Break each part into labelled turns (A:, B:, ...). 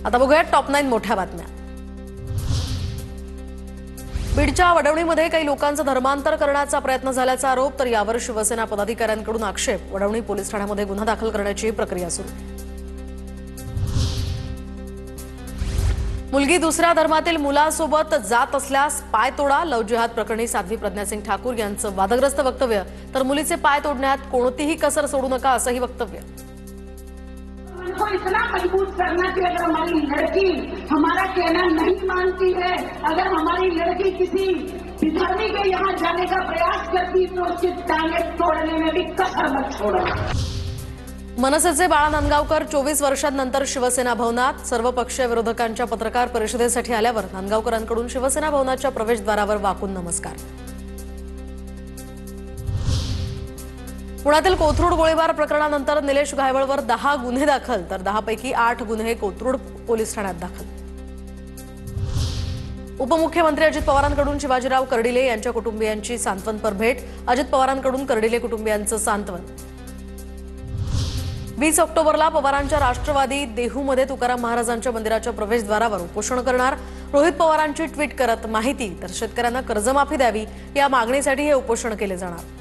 A: आता बघूया टॉप 9 मोठ्या बातम्या। बीडच्या वडवणीमध्ये काही लोकांचं धर्मांतर करण्याचा प्रयत्न झाल्याचा आरोप, तर यावर शिवसेना पदाधिकाऱ्यांकडून आक्षेप। वडवणी पोलीस ठाण्यामध्ये गुन्हा दाखल करण्याची प्रक्रिया सुरू। मुलगी दुसऱ्या धर्मातील मुलासोबत जात असल्यास पाय तोडा। लव जिहाद प्रकरणी साध्वी प्रज्ञा सिंग ठाकूर यांचं वादग्रस्त वक्तव्य, तर मुलीचे पाय तोडण्यात कोणतीही कसर सोडू नका असंही वक्तव्य।
B: उनको इतना मजबूत करना कि अगर हमारी लड़की हमारा कहना नहीं मानती है, अगर हमारी लड़की किसी विधर्मी के यहाँ जाने का प्रयास करती तो उसकी टांगे तोड़ने में भी कसर मत छोड़ना।
A: मनसेचे बाळा नांदगावकर 24 वर्षांनंतर शिवसेना भवनात। सर्व पक्षीय विरोधकांच्या पत्रकार परिषदेसाठी आल्यावर नांदगावकरांकडून शिवसेना भवनाच्या प्रवेशद्वारावर वाकून नमस्कार। पुण्यातील कोथरूड गोळीबार प्रकरणानंतर निलेश घायवळवर 10 गुन्हे दाखल, तर 10 पैकी 8 गुन्हे कोथरूड पोलीस ठाण्यात दाखल। उपमुख्यमंत्री अजित पवारांकडून शिवाजीराव कर्डिले यांच्या कुटुंबियांची सांत्वनपर भेट। अजित पवारांकडून कर्डिले कुटुंबियांचं सांत्वन। 20 ऑक्टोबरला पवारांच्या राष्ट्रवादी देहूमध्ये तुकाराम महाराजांच्या मंदिराच्या प्रवेशद्वारावर उपोषण करणार। रोहित पवारांची ट्विट करत माहिती, तर शेतकऱ्यांना कर्जमाफी द्यावी या मागणीसाठी हे उपोषण केले जाणार।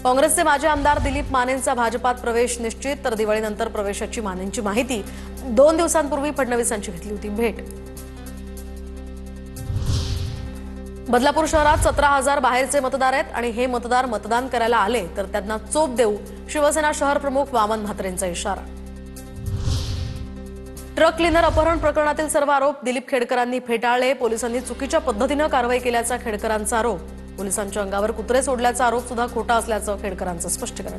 A: काँग्रेसचे माजी आमदार दिलीप मानेंचा भाजपात प्रवेश निश्चित, तर दिवाळीनंतर प्रवेशाची मानेंची माहिती। 2 दिवसांपूर्वी फडणवीसांची घेतली होती भेट। बदलापूर शहरात 17,000 बाहेरचे मतदार आहेत आणि हे मतदार मतदान करायला आले तर त्यांना चोप देऊ, शिवसेना शहर प्रमुख वामन म्हात्रेंचा इशारा। ट्रक क्लीनर अपहरण प्रकरणातील सर्व आरोप दिलीप खेडकरांनी फेटाळले। पोलिसांनी चुकीच्या पद्धतीने कारवाई केल्याचा खेडकरांचा आरोप। पोलिसांच्या अंगावर कुत्रे सोडल्याचा आरोप सुद्धा खोटा असल्याचं खेडकरांचं स्पष्टीकरण।